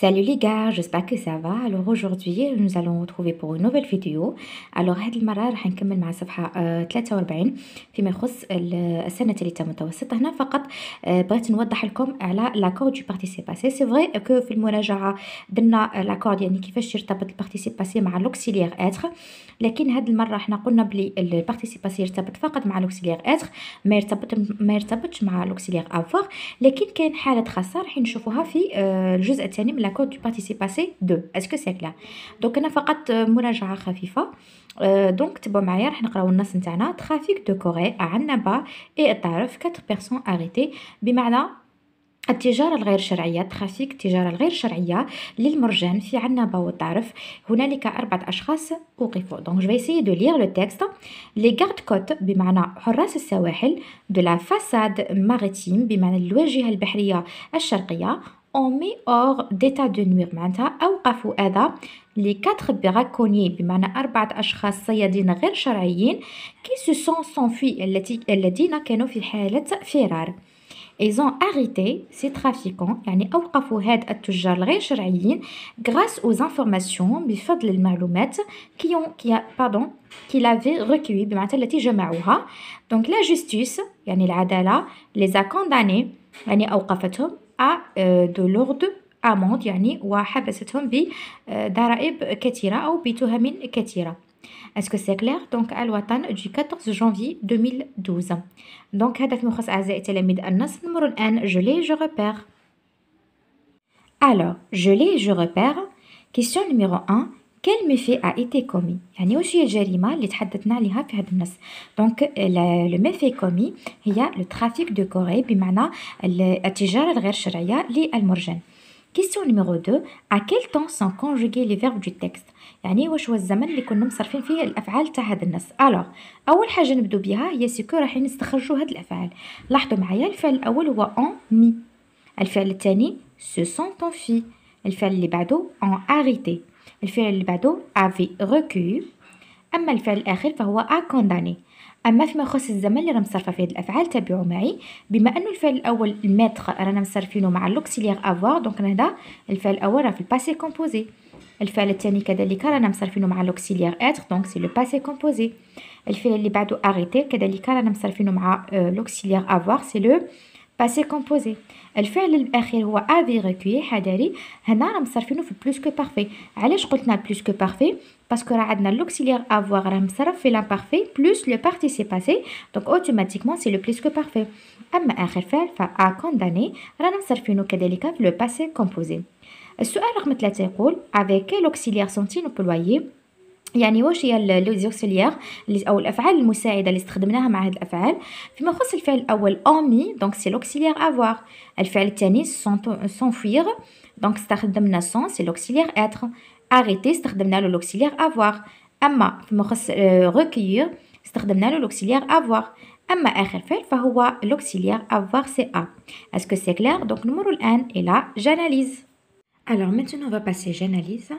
Salut les gars, j'espère que ça va. Alors aujourd'hui, nous allons retrouver pour une nouvelle vidéo. Alors هاد المرة راح نكمل مع صفحة 43 فيما يخص السنة الثالثة المتوسطة. هنا فقط بغيت نوضح لكم على لاكور دو بارتيسيباسي. سي فري كو في المراجعة درنا لاكور يعني كيفاش يرتبط البارتيسيباسي مع لوكسيليير اتر، لكن هاد المرة حنا قلنا بلي البارتيسيباسي يرتبط فقط مع لوكسيليير اتر، ما يرتبطش مع لوكسيليير افوار. لكن كاين حالات خاصة راح نشوفوها في الجزء الثاني من لاكور دو بارتيسيباسي 2. اسكو سي كلير؟ دونك انا فقط مراجعة خفيفة. دونك تبعوا معايا راح نقراو النص نتاعنا. ترافيك دو كوري عنبة اي الطرف 4 بيرسون اريتي، بمعنى التجارة الغير شرعية، ترافيك التجارة الغير شرعية للمرجان في عنبة والطرف. هنالك 4 أشخاص أوقفوا. دونك جو في دو لير لو تكست. لي غارد كوت بمعنى حراس السواحل، دو لا فاساد ماريتيم بمعنى الواجهة البحرية الشرقية، اون مي اور ديتا دو نوير معناتها أوقفوا أذى لي 4 براكونيي بمعنى 4 أشخاص صيادين غير شرعيين كي سو سون سونفي الذين كانوا في حالة فرار. Ils ont arrêté ces trafiquants يعني أوقفوا هاد التجار الغير شرعيين grâce aux informations بفضل المعلومات qu'il avait recueillies بمعنى التي جمعوها. donc la justice يعني العدالة les a condamnés يعني أوقفتهم à de lourdes amendes يعني وحبستهم بضرائب كثيرة أو بتهم كثيرة. Est-ce que c'est clair? Donc الوطن du 14 janvier 2012. Donc هذا فيما يخص أعزائي تلاميذ النص. نمر الآن je lis je repère. Alors je lis je repère. Question numéro 1. Quel méfait a été commis؟ يعني وش هي الجريمة اللي تحدثنا عليها في هذا النص؟ Donc le méfait commis هي le trafic de Corée بمعنى التجارة الغير شرعية للمرجان. Question numéro 2. À quel temps sont conjugués les verbes du texte؟ يعني واش هو الزمن اللي كنا مصرفين فيه الافعال تاع هذا النص. الوغ اول حاجه نبدو بها هي سيكو راح نستخرجوا هاد الافعال. لاحظوا معايا الفعل الاول هو اون مي، الفعل الثاني سو سون طون في، الفعل اللي بعده اون اريتي، الفعل اللي بعده افي ريكو، اما الفعل الاخير فهو ا كونداني. اما فيما يخص الزمن اللي رانا مصرفه فيه الافعال تابعوا معي. بما انه الفعل الاول الماتر رانا مصرفينه مع لوكسيليير افوار، دونك هذا الفعل الاول راه في الباسي كومبوزي. الفعل الثاني كذلك رانا مصرفينه مع لوكسيليير اتر، دونك سي لو باسي كومبوزي. الفعل اللي بعده اريتي كذلك رانا مصرفينه مع لوكسيليير افوار، سي لو باسي كومبوزي. الفعل الاخير هو افي ريكوي حذاري، هنا راه مصرفينه في بلوس كو بارفي. علاش قلتنا بلوس كو بارفي؟ باسكو راه عندنا لوكسيليير افوار راه مصرف في لامبارفي بلوس لو بارتيسيباسي، دونك اوتوماتيكمون سي لو بلوس كو بارفي. اما اخر فعل فا كونداني رانا مصرفينه كذلك في لو باسي كومبوزي. السؤال رقم 3 يقول avec quel auxiliaire sont-ils employés؟ يعني واش هي لوزيكسيليير او الافعال المساعده اللي استخدمناها مع هذه الافعال. فيما يخص الفعل الاول امي دونك سي لوكسيليير افوار. الفعل الثاني سونفوير دونك استخدمنا سون سي لوكسيليير اتر. اريتي استخدمنا له لوكسيليير افوار. اما فيما يخص ريكيير استخدمنا له لوكسيليير افوار. اما اخر فعل فهو لوكسيليير افوار سي ا. اسكو سي كلير؟ دونك نمر الان الى جاناليز. Alors maintenant on va passer j'analyse.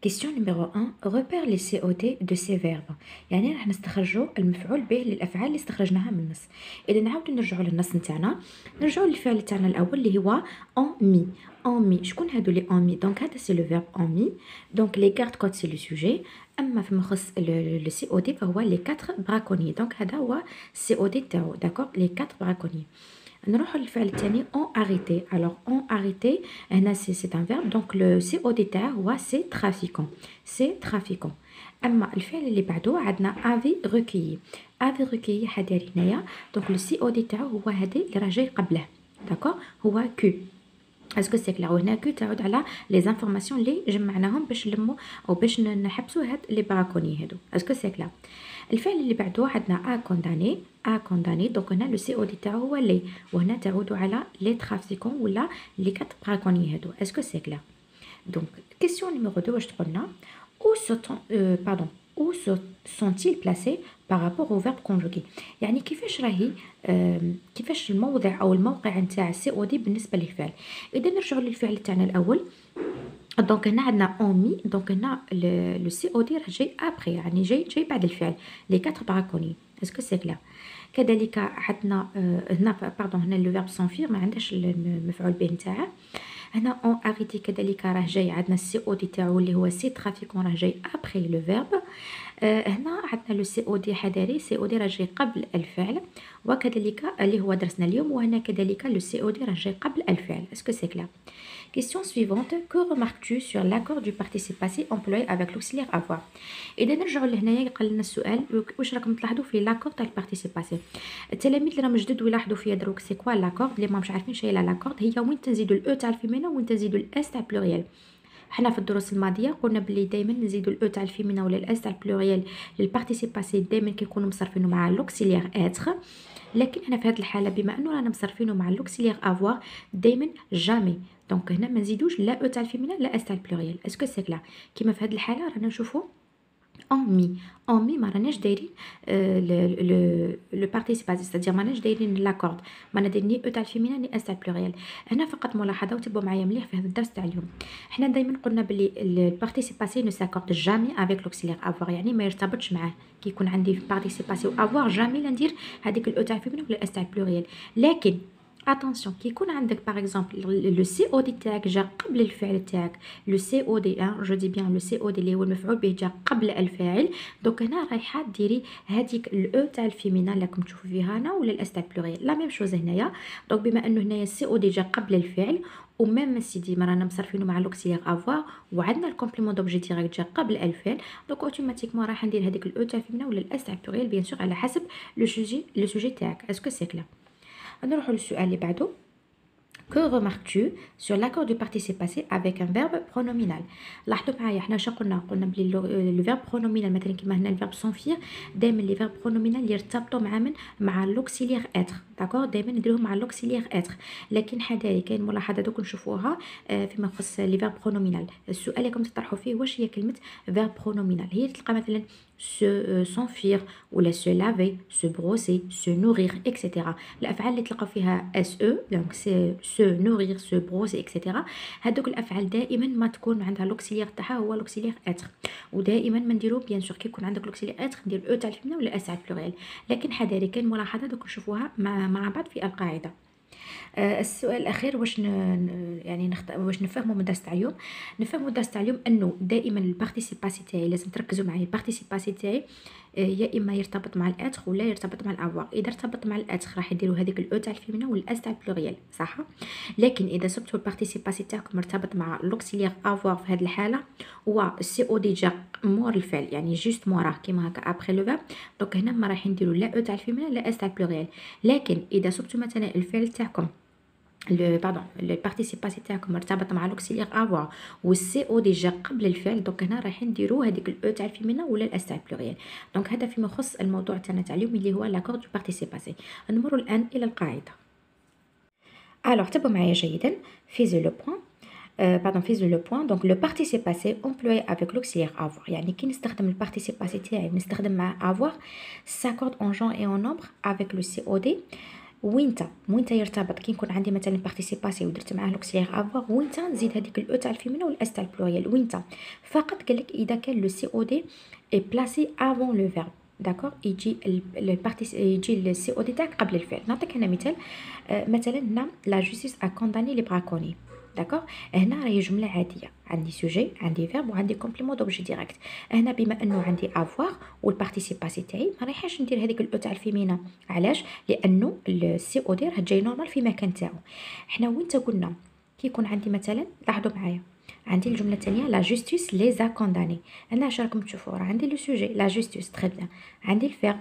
Question numéro 1. Repère les COD de ces verbes. يعني راح نستخرجوا المفعول به للافعال اللي استخرجناها من النص. اذا نعاودوا نرجعوا للنص نتاعنا، نرجعوا للفعل تاعنا الاول اللي هو en mi. en mi شكون هادو لي en mi؟ دونك هذا سي لو فيرب en mi. دونك لي غارد كوت سي لو سوجي. اما فيما يخص لو سي او دي فهو لي 4 براكوني. دونك هذا هو السي او دي تاعو، داكور، لي 4 براكوني. نروحوا للفعل الثاني on arrêté. alors on arrêté هنا c'est un verbe، donc le COD تاعه هو c'est trafiquant. اما الفعل اللي بعده عندنا avait recueilli حذاري هنايا، دونك le COD تاعه هو هذا اللي راه جاي قبله، داكور، هو كو. اسكو سي كلير؟ هنا كو تعود على لي زانفورماسيون اللي جمعناهم باش نلمو او باش نحبسوا هاد لي براكوني هادو. اسكو سي كلير؟ الفعل اللي بعده عندنا ا كونداني دونك هنا لو سي او دي تاعو هو لي، وهنا تعود على لي ترافيكون ولا لي كات براكوني هادو. اسكو سي كلير؟ دونك كيسيون نيميرو 2 واش تقولنا où sont-ils placés par rapport au verbe conjugué؟ يعني كيفاش راهي كيفاش الموضع او الموقع نتاع السي او دي بالنسبه للفعل. اذا نرجعوا للفعل تاعنا الاول، دونك هنا عندنا اون مي، دونك هنا لو سي او دي راه جاي ابري، يعني جاي بعد الفعل لي 4 براكوني. اسكو سي كلير؟ كذلك عندنا هنا باردون هنا لو فيرب سونفير ما عندهاش المفعول به نتاعه. هنا اون اريتي كذلك راه جاي عندنا السي او دي تاعو اللي هو سي ترافيكون راه جاي ابري لو فيرب. هنا عندنا لو سي او دي حذاري، سي او دي راه جاي قبل الفعل، وكذلك اللي هو درسنا اليوم، وهنا كذلك لو سي او دي راه جاي قبل الفعل. اسكو سي كلير؟ Question suivante. Que remarques-tu sur l'accord du participe passé employé avec l'auxiliaire avoir؟ إذا نرجعوا لهنايا يقال لنا السؤال واش راكم تلاحظوا في لاكور تاع البارتيسيب باسي. التلاميذ اللي راهم جدد ويلاحظوا فيا دروك سي كوا لاكور، اللي ماهمش عارفين شنو هي لاكور هي وين تنزيدوا الاو تاع الفيمينا وين تنزيدوا الاس تاع البلوريال. حنا في الدروس الماضيه قلنا بلي دائما نزيدوا الاو تاع الفيمينا ولا الاس تاع البلوريال للبارتيسيب باسي دائما كيكونوا مصرفينه مع لوكسيليير اتر، لكن هنا في هذه الحاله بما انه رانا مصرفينه مع لوكسيليير افوار دائما جامي، دونك هنا ما نزيدوش لا او تاع الفيمينا لا اس تاع البلوريال. اسكو سي كلا؟ كيما في هذه الحاله رانا نشوفوا en mi ما راناش دايرين لو بارتيسيباتيف، ستادير ما راناش دايرين لاكورد، ما ندير ني او تاع الفيمينا ني اس تاع البلوريال. هنا فقط ملاحظه وتبعوا معايا مليح في هذا الدرس تاع اليوم. حنا دائما قلنا بلي البارتيسيباسي نو ساكورد جامي افيك لوكسيليير افوار، يعني ما يرتبطش معاه. كي يكون عندي بارتيسيباسي افوار جامي لا ندير هذيك الاو تاع الفيمينا ولا الاس تاع البلوريال. لكن اتونسيون كي يكون عندك باغ اكزومبل لو سي او دي تاعك جا قبل الفعل تاعك، لو سي او دي جو دي بيان لو سي او دي اللي هو المفعول به جا قبل الفاعل، دونك هنا رايحه ديري هذيك الاو تاع الفيمينا اللي راكم تشوفوا فيها هنا ولا الاس تاع البلوريال لا ميم شوز هنايا. دونك بما انه هنايا السي او دي جا قبل الفعل وميم سيدي ما رانا مصرفينه مع لوكسيليير افوار وعندنا الكومبليمون دوبجي ديريكت جا قبل الفعل، دونك اوتوماتيكمون راح ندير هذيك الاو تاع الفيمينا ولا الاس تاع البلوريال بيان سور على حسب لو سوجي تاعك. اسكو سي كلا؟ نروحوا للسؤال اللي بعده. Que remarques-tu sur l'accord du participe passé avec un verbe pronominal؟ لاحظوا معايا حنا واش قلنا بلي لو فيرب pronominal مثلا كيما هنا الفيرب سونفير دائما لي فيرب pronominal يرتبطوا مع لوكسيليير اتر، داكور دائما نديروهم مع لوكسيليير اتر. لكن حذاري كاين ملاحظه دوك نشوفوها فيما يخص لي فيرب pronominal. السؤال اللي راكم تطرحوا فيه واش هي كلمه فيرب pronominal؟ هي تلقى مثلا s'enfuir ولا se laver se brosser se nourrir etc. الافعال اللي تلقاو فيها اس او دونك se nourrir se brosser etc. هذوك الافعال دائما ما تكون عندها لوكسيليير تاعها هو لوكسيليير اتر، ودائما ما نديرو بيان سور كي يكون عندك لوكسيليير اتر ندير او تاع الفيمينا ولا اس تاع البلوريال. لكن حذاري كاين ملاحظه دوك نشوفوها مع بعض في القاعده. السؤال الاخير واش يعني واش نفهموا من الدرس تاع اليوم؟ نفهموا الدرس تاع اليوم انه دائما البارتيسيباسي تاعي لازم تركزوا معايا. البارتيسيباسي تاعي يا اما يرتبط مع الاتر ولا يرتبط مع الافوار. اذا ارتبط مع الاتر راح يديروا هذيك الاو تاع الفيمينا والاس تاع البلوريال صح. لكن اذا صبتوا البارتيسيباسي تاعكم مرتبط مع لوكسيليير افوار في هذه الحاله هو السي او دي جا مور الفعل يعني جوست موراه كيما هكا ابري لو فيرب، دونك هنا ما راح نديروا لا او تاع الفيمينا لا اس تاع البلوريال. لكن اذا صبتوا مثلا الفعل تاعكم البارتيسيباسي تاعكم مرتبط مع لوكسيليير افوار والسي او ديجا قبل الفعل، دونك هنا راح نديروا هذيك الاو تاع الفيمينا ولا الاس تاع البلوريال. دونك هذا فيما يخص الموضوع تاعنا تاع اليوم اللي هو لاكور دو بارتيسيباسي. نمروا الان الى القاعده. alors تبعوا معايا جيدا. فيزو لو بوين فيزو لو بوين. دونك لو بارتيسيب باسي امبلوي افيك لوكسيليير افوار، يعني كي نستخدم البارتيسيب باسي تاعي ونستخدم مع افوار ساكورد اون جون اي اون نومبر افيك لو سي او دي. وينتا يرتبط كي نكون عندي مثلا بارتيسيباسي ودرت معاه لوكسيليير افوار وينتا نزيد هذيك الاو تاع الفيمينا والاس تاع البلوريال. وينتا فقط قالك اذا كان لو سي او دي اي بلاسي افون لو فيرب، داكور يجي يجي السي او دي تاعك قبل الفعل. نعطيك هنا مثال. مثلا هنا لا جوستيس ا كونداني لي براكوني، داكور هنا راهي جمله عاديه عندي سوجي عندي فيرب وعندي كومبليمون دوبجي ديريكت. هنا بما انه عندي افوار والبارتيسيباسي تاعي ما رايحاش ندير هذيك الاو تاع الفيمينا. علاش؟ لانه السي او دي راه جاي نورمال في مكان تاعو. حنا وين قلنا كي يكون عندي مثلا لاحظوا معايا عندي الجمله الثانيه لا جوستيس لي زا كونداني. انا اش راكم تشوفوا راه عندي لو سوجي لا جوستيس تري بيان، عندي الفيرب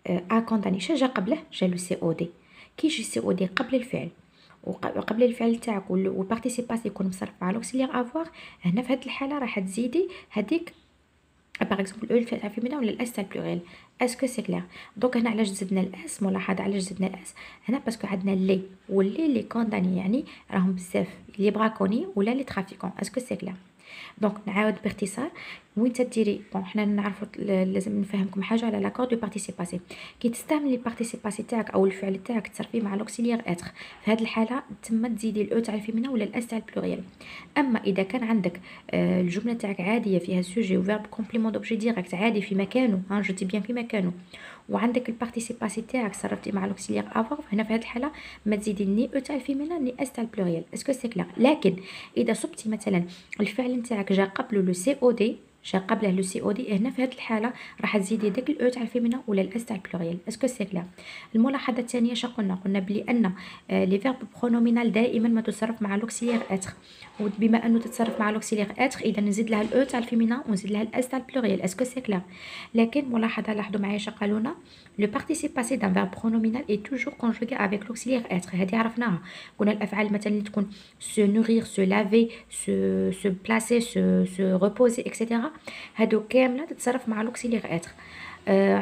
ا كونداني شا جا قبله جا لو سي او دي. كي يجي السي او دي قبل الفعل وقبل الفعل تاعك والبارتيسيباسي يكون مصرف مع لوكسيليير افوار، هنا في هذه الحاله راح تزيدي هذيك باغ اكزومبل او تاع الفيمينا ولا الاس تاع البلوريال. اسكو سي كلير؟ دونك هنا علاش زدنا الاس؟ ملاحظه علاش زدنا الاس هنا باسكو عندنا لي واللي لي كونداني يعني راهم بزاف لي براكوني ولا لي ترافيكون. اسكو سي كلير؟ دونك نعاود باختصار وين تديري بون حنا نعرفوا لازم نفهمكم حاجه على لاكور دو بارتيسيباسي. كي تستعملي البارتيسيباسي تاعك او الفعل تاعك تصرفيه مع لوكسيليير اتر في هذه الحاله تما تزيدي الاو تاع الفيمينا ولا الاس تاع البلوريال. اما اذا كان عندك الجمله تاعك عاديه فيها سوجي وفيرب كومبليمون دوبجي ديريكت عادي في مكانه جو دي بيان في مكانه وعندك البارتيسيب باسي تاعك صرفتي مع لوكسيليير افوار، هنا في هذه الحاله ما تزيدي ني او تاع الفيمينا ني اس تاع البلوريال. اسكو سي كلير؟ لكن اذا صبتي مثلا الفعل نتاعك جا قبله لو سي او دي، جا قبله لو سي او دي، هنا في هذه الحاله راح تزيدي داك الاو تاع الفيمينا ولا الاس تاع البلوريال. اسكو سي كلير؟ الملاحظه الثانيه شا قلنا بلي ان لي فيرب برونومينال دائما ما تصرف مع لوكسيليير اتر، وبما انه تتصرف مع لوكسيليير اتر اذا نزيد لها الاو تاع الفيمينا ونزيد لها الاس تاع البلوريال. اسكو سي كلير؟ لكن ملاحظه لاحظوا معايا شا قالونا لو بارتيسيب باسي دان فيرب برونومينال اي توجور كونجوغي افيك لوكسيليير اتر. هذه عرفناها، قلنا الافعال مثلا اللي تكون se nourrir se laver se placer se reposer etc. هادو كامله تتصرف مع لوكسيليير اتر.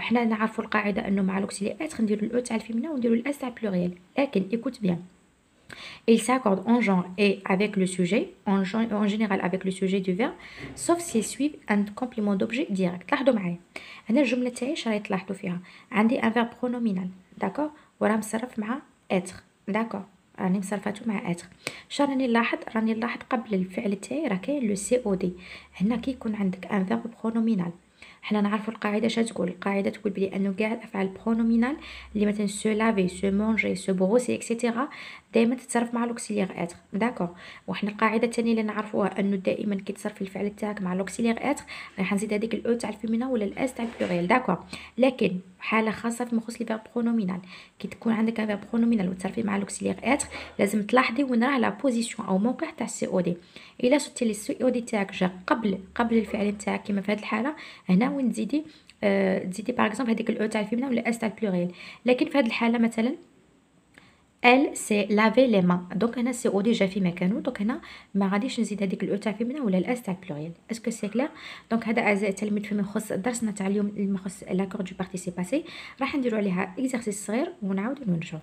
حنا نعرفوا القاعده انه مع لوكسيليير اتر نديروا الاو تاع الفيمينا ونديروا الاس تاع البلوريال. لكن écoute bien, il s'accorde en genre et avec le sujet, en général avec le sujet du verbe, sauf s'ils suivent un complément d'objet direct. لاحظوا معايا هنا الجمله تاعي اش راهي تلاحظوا فيها؟ عندي ان فيرب برونومينال داكور وراه مصرف مع اتر داكور، راني مصرفاتو مع اتر. راني نلاحظ قبل الفعل تاعي راه كاين لو سي او دي. هنا كي يكون عندك ان فيرب برونومينال حنا نعرفوا القاعده اش تقول؟ القاعده تقول بلي انه كاع الافعال برونومينال اللي مثلا سو لافي سو مونجي سو بروسي اكسيتيرا دائما تتصرف مع لوكسيليير اتر داكور. وحنا القاعده الثانيه اللي نعرفوها انه دائما كي تصرف الفعل تاعك مع لوكسيليير اتر راح نزيد هذيك الاو تاع الفيمينا ولا الاس تاع البلوريال داكور. لكن حاله خاصه فيما يخص لي فيرب برونومينال، كي تكون عندك ان فيرب برونومينال وتصرفي مع لوكسيليير اتر لازم تلاحظي وين راه لا بوزيسيون او موقع تاع السي او دي. الا شفتي لي السي او دي تاعك جا قبل الفعل تاعك كيما في هذه الحاله، هنا وين تزيدي تزيدي باغ اكزومبل هذيك الاو تاع الفيمينا ولا اس تاع البلوريال. لكن في هذه الحاله مثلا elle s'est lavé les mains، دونك هنا سي او دي جا في مكانه، دونك هنا ما غاديش نزيد هذيك الاو تاع الفيمينا ولا الاس تاع البلوريال. اسكو سي كلير؟ دونك هذا اعزائي التلاميذ فيما يخص درسنا تاع اليوم اللي يخص لاكور دو بارتيسيب باسي. راح نديروا عليها اكزرسيس صغير ونعاودوا نرجعوا.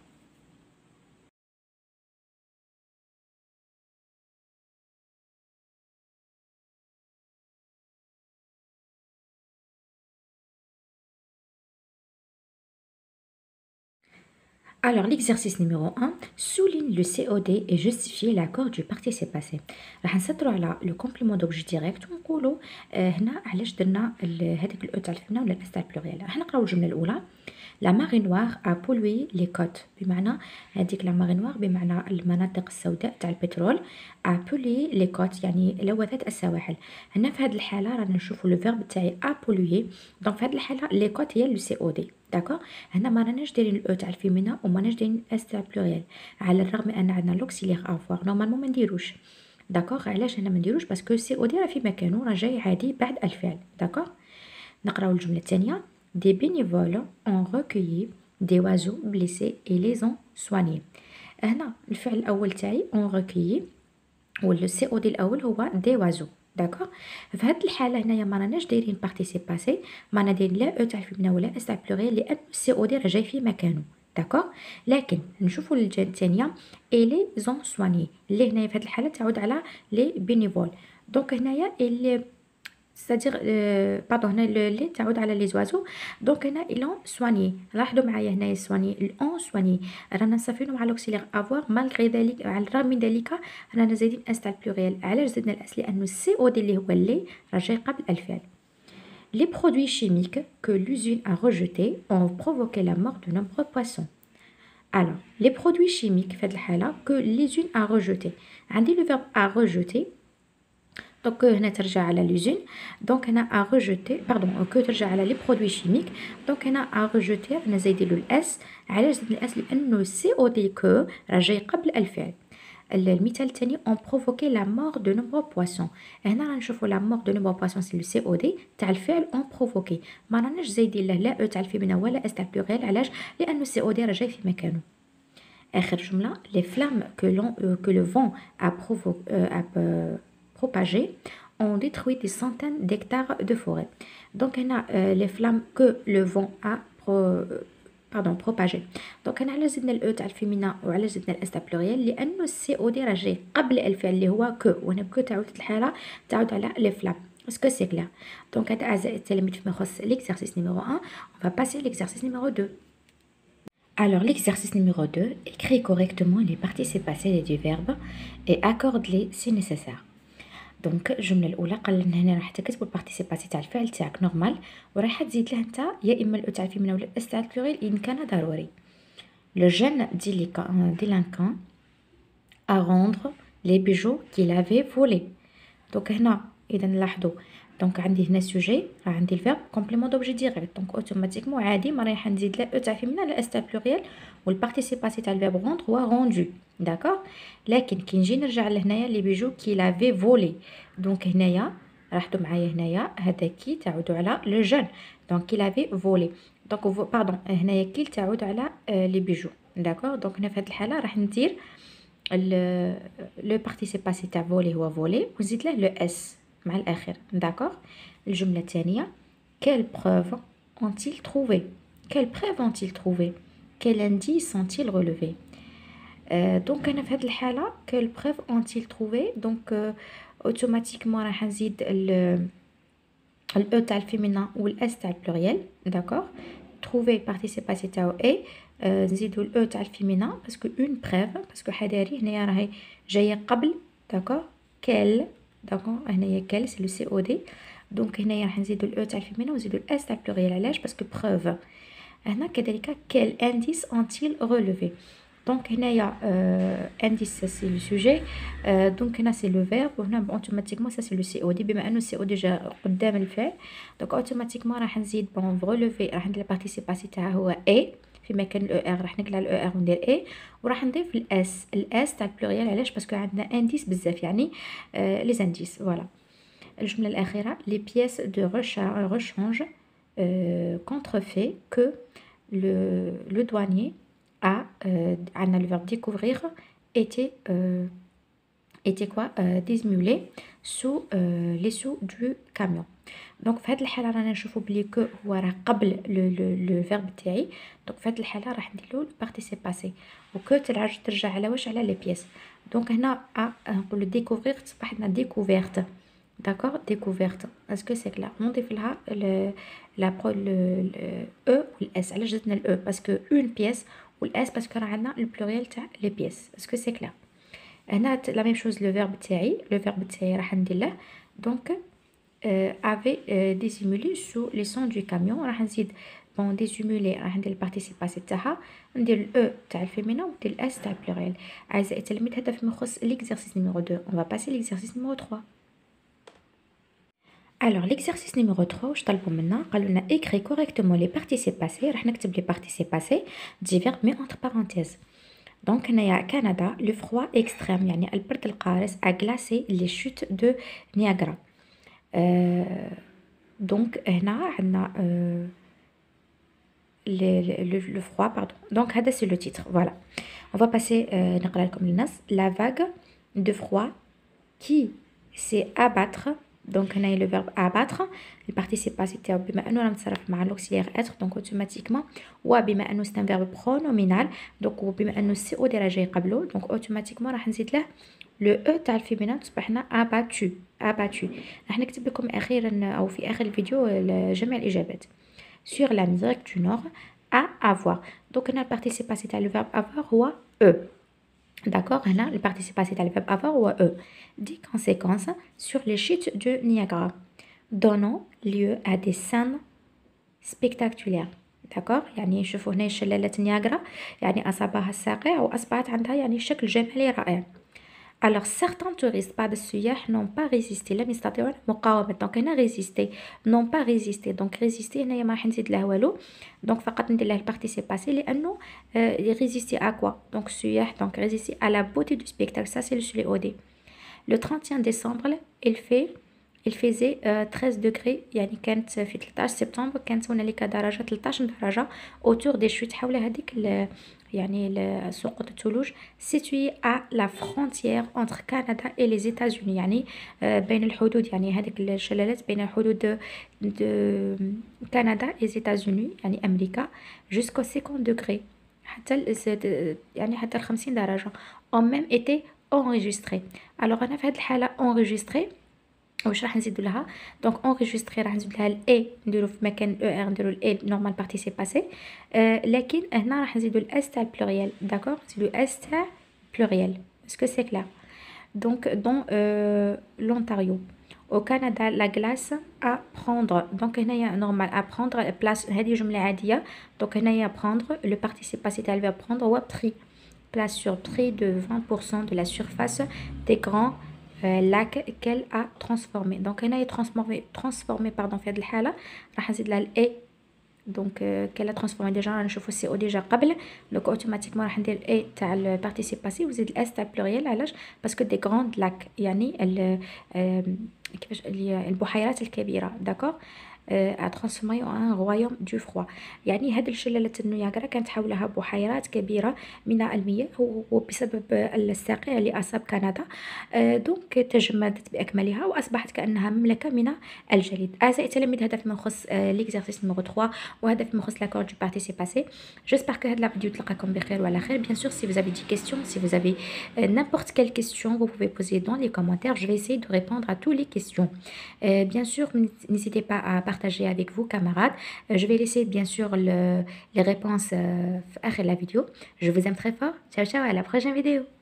Alors, l'exercice numéro 1, souligne le COD et justifie l'accord du participe passé. راح نسطروا على لو كومبليمون دوبجي ديريكت ونقولوا هنا علاش درنا هذيك الاو تاع الفيمنا ولا الاس تاع البلوريال. راح نقراو الجمله الاولى: لا ماري نوار ا بولوي لي كوت، بمعنى هذيك لا ماري نوار بمعنى المناطق السوداء تاع البترول، ا بولوي لي كوت يعني لوثت السواحل. هنا في هذه الحاله رانا نشوفوا لو فيرب تاعي ا بولوي، دونك في هذه الحاله لي كوت هي لو سي او دي داكور. هنا ما راناش دايرين الاو تاع الفيمينا وما راناش دايرين اس تاع البلوريال، على الرغم ان عندنا لوكسيليير افوار نورمالمون ما نديروش داكور. علاش هنا ما نديروش؟ باسكو سي او دي راه في مكانه، راه جاي عادي بعد الفعل داكور. نقراو الجمله الثانيه: des bénévoles ont recueilli des oiseaux blessés et les ont soignés. هنا الفعل الاول تاعي ont recueilli ولا سي او دي الاول هو دي oiseaux داكور. في هذه الحاله هنايا ما راناش دايرين بارتيسيب باسي، ما رانا دايرين لا او تاع الفيمنا ولا اس تاع البلوريال لان السي او دي راه جاي في مكانه داكور. لكن نشوفوا الجمله الثانيه اي لي زون سواني، اللي هنايا في هذه الحاله تعود على لي بينيفول. دونك هنايا اللي c'est-à-dire pardon هنا اللي تعود على لي زوازو، دونك هنا إلون سواني. لاحظوا معايا هنايا سواني الأون سواني رانا نصرفينو مع لوكسيليير افوار، مالغري ذلك على الرغم من ذلك رانا زايدين اس تاع البلوريال. علاش زدنا الاس؟ لأنه السي او دي اللي هو اللي راه جاي قبل الفعل. Les produits chimiques que l'usine a rejetés ont provoqué la mort de nombreux poissons. Alors, les produits chimiques في هذه الحالة que l'usine a rejeté، عندي لو فيرب a rejeté، دونك هنا ترجع على لوزين، دونك هنا ا ريجوتي باردون كو ترجع على لي برودوي شيميك، دونك هنا ا ريجوتي رانا زايدين له الاس. علاش زدنا الاس؟ لانه سي او دي كو راه جاي قبل الفعل. المثال الثاني اون بروفوكي لا مور دو نومبر بواسون، هنا غنشوفوا لا مور دو نومبر بواسون سي لو سي او دي تاع الفعل اون بروفوكي، ما راناش زايدين له لا او تاع الفيمينا ولا اس تاع البلوريال. علاش؟ لانه السي او دي راه جاي في مكانه. اخر جمله: لي فلام كو لو فون ا propagé ont détruit des centaines d'hectares de forêt. Donc هنا les flammes que le vent a propagé. دونك هنا علاش زدنا الاو تاع الفيمينا وعلاش زدنا الاس تاع بلوريال؟ لانه السي او دي راه جاي قبل الفعل اللي هو كو، وهنا كو تعود الحاله تعود على لي فلام. اسكو سي كلير؟ دونك هذا اعزائي التلاميذ فيما يخص l'exercice numéro 1. On va passer à l'exercice numéro 2. Alors, l'exercice numéro 2, écris correctement les participes passés du verbe et accorde-les si nécessaire. دونك الجمله الاولى قال لنا هنا راح تكتب البارتيسيب باسي تاع الفعل تاعك نورمال، وراح تزيد له انت يا اما الاو تاع الفيمينا ولا الاس تاع البلوريل ان كان ضروري. لو جون ديلانكون à rendre les bijoux qu'il avait volés. دونك هنا اذا نلاحظوا دونك عندي هنا سوجي راه عندي الفيرب كومبليمون دوبجي ديريكت، دونك اوتوماتيكمون عادي ما رايح نزيد لا او تاع فيمينا لا اس تاع بلوريال، والبارتيسيب باسي تاع الفيرب روندر هو روندو. داكوغ. لكن كي نجي نرجع لهنايا لي بيجو كي لافي فولي، دونك هنايا لاحظوا معايا هنايا هذا كي تعود على لو جون، دونك كي لافي فولي، دونك باردون هنايا كي تعود على لي بيجو. داكوغ. دونك هنا في هذه الحاله راح ندير لو بارتيسيب باسي تاع فولي هو فولي ونزيد له لو اس مع الاخر. داكوغ. الجمله الثانيه quelle preuve ont-ils trouvé. quelle preuve ont-ils trouvé. quel indice ont-ils relevé. دونك انا في هذه الحاله quelle preuve ont-ils trouvé، دونك اوتوماتيكمون راح نزيد الاو تاع الفيمينا والاس تاع البلوريال. داكوغ. trouver participe passé تاعو اي نزيدو الاو تاع الفيمينا باسكو اون بروف، باسكو حذاري هنايا راهي جايه قبل. داكوغ. كال. داكوغ. هنايا كال سي لو سي او دي، دونك هنايا راح نزيدو الاو تاع الفيمينا ونزيدو الاس تاع البلوريال. علاش؟ باسكو بروف. هنا كذلك كال انديس اونتيل ريلوفي، دونك هنايا انديس سي لو سوجي، دونك هنا سي لو فيرب، وهنا اوتوماتيكمون سا سي لو سي او دي، بما انه سي او دي جا قدام الفعل دونك اوتوماتيكمون راح نزيد بون ريلوفي، راح ندير البارتيسيب باسي تاعها هو اي في مكان الاو ار، راح نقلع الاو ار وندير اي، وراح نضيف الاس تاع البلوريال. علاش؟ باسكو عندنا انديس بزاف يعني لي انديس. فوالا. الجمله الاخيره لي بييس دو rechange contrefait que le douanier a عندنا le verbe découvrir était quoi dissimulé sous les sous du camion. دونك في هذه الحاله رانا نشوفوا بلي كو هو راه قبل لو فيرب تاعي، دونك في هذه الحاله راح ندير له البارتيسيب باسي، وكو ترجع على واش على لي بيس. دونك هنا نقولوا ديكوفرير تصبح لنا ديكوفيرت. داكوغ. ديكوفيرت اسكو سي كلار. نضيف لها لا برو او والاس. علاش زدنا الاو؟ باسكو اون بيس، والاس باسكو راه عندنا البلوريال تاع لي بيس. اسكو سي كلار. هنا لا ميم شوز لو فيرب تاعي، لو فيرب تاعي راح ندير له دونك avait dissimulé sous les sons du camion. راح نزيد بون ديسيمولي، راح ندير البارتيسيب باسي تاعها، ندير الاو تاع الفيمينا وندير الاس تاع البلوريال. اعزائي التلاميذ هذا فيما يخص ليكزارسيس نيميرو 2. on va passer l'exercice numéro 3. alors l'exercice numéro 3 واش طلبوا منا؟ قالوا لنا écrit correctement les participes passés. راح نكتب لي participes passés دي فيرب مي entre parenthèses. دونك هنايا كندا لو فروا اكستريم يعني البرد القارس a glacé les chutes de Niagara. دونك هنا عندنا le froid pardon. donc هذا c'est le titre. voilà. on va passer نقرا لكم النص. la vague de froid qui s'est abattre. دونك هنايا لو فيرب abattre البارتيسيب باسي تاعو بما انه راه متصرف مع لوكسيليير اتر دونك اوتوماتيكمون، وبما انه سي ان فيرب برونومينال دونك وبما انه سي او دي راه جاي قبله دونك اوتوماتيكمون راح نزيد له لو او تاع الفيمينا تصبح لنا اباتو. اباتو. راح نكتب لكم اخيرا او في اخر الفيديو جميع الاجابات. sur la Amérique du Nord à avoir. دونك هنا البارتيسيب باسي تاع لو فيرب avoir هو او. D'accord, هنا le participe passé تاع le verbe avoir هو eux. Des conséquences sur les chutes du Niagara, donnant lieu à des scènes spectaculaires. D'accord. يعني شوفوا هنا شلالة نياجرا يعني أصابها الصقيع وأصبحت عندها يعني شكل جمالي رائع. alors certains touristes بعض السياح n'ont pas résisté لم يستطيعون المقاومة. دونك هنا ريزيستي n'ont pas résisté. دونك ريزيستي هنايا ما راح نزيد له والو، دونك فقط ندير له البارتيسيب باسي لأنه ريزيستي à quoi. دونك السياح دونك ريزيستي à la beauté du spectacle. ça c'est le sujet OD. le 31 décembre il faisait 13 degrés يعني كانت في 13 سبتمبر كانت هنالك درجة 13 درجة autour des chutes حول هذيك يعني سقوط الثلوج situé à la frontière entre Canada et les États-Unis يعني بين الحدود يعني هذيك الشلالات بين الحدود كندا et les États-Unis يعني أمريكا jusqu'au 50 degrés حتى يعني حتى 50 درجة ont même été enregistrés. alors أنا في هذه الحالة enregistré واش راح نزيدو لها؟ دونك انريجستري راح نزيد لها الاي نديرو في مكان او ار نديرو الاي نورمال بارتيسيب باسي. لكن هنا راح نزيدو الاس تاع بلوريال. داكوغ. نزيدو اس تاع بلوريال. اسكو سي كلار. donc dans l'Ontario. Au Canada, la glace à prendre. Donc, هنايا normal à prendre place. هذه جملة عادية. Donc, هنايا prendre. Le participe passé تاع الverbe prendre هو pris. Place sur près de 20% de la surface des grands lacs qu'elle a transformé. Donc, هنايا transformé pardon في هذه الحالة راح نزيد لها ال et. Donc, qu'elle a transformé déjà رانا نشوفو سي او ديجا قبل. Donc, automatiquement راح ندير اي تاع البارتيسيب باسي وزيد الاس تاع البلوريال. علاش؟ باسكو دي غراند لاك يعني كيفاش البحيرات الكبيرة. داكوغ. a transformé en un royaume du froid. يعني هاد الشلالة النياجرا كانت حولها بحيرات كبيرة من المياه وبسبب الصقيع اللي أصاب كندا دونك تجمدت بأكملها وأصبحت كأنها مملكة من الجليد. أعزائي التلاميذ هذا فيما يخص ليكزارسيس نيميرو 3 وهذا فيما يخص لاكور دو بارتيسيب باسي. J'espère que هاد لا فيديو تلقاكم بخير وعلى خير. Bien sûr, si vous avez des questions, si vous avez n'importe quelle question, vous pouvez poser dans les commentaires. Je vais essayer de répondre à toutes les questions. Bien sûr, n'hésitez pas à partager avec vous, camarades. Je vais laisser bien sûr les réponses à la vidéo. Je vous aime très fort. Ciao, ciao, à la prochaine vidéo.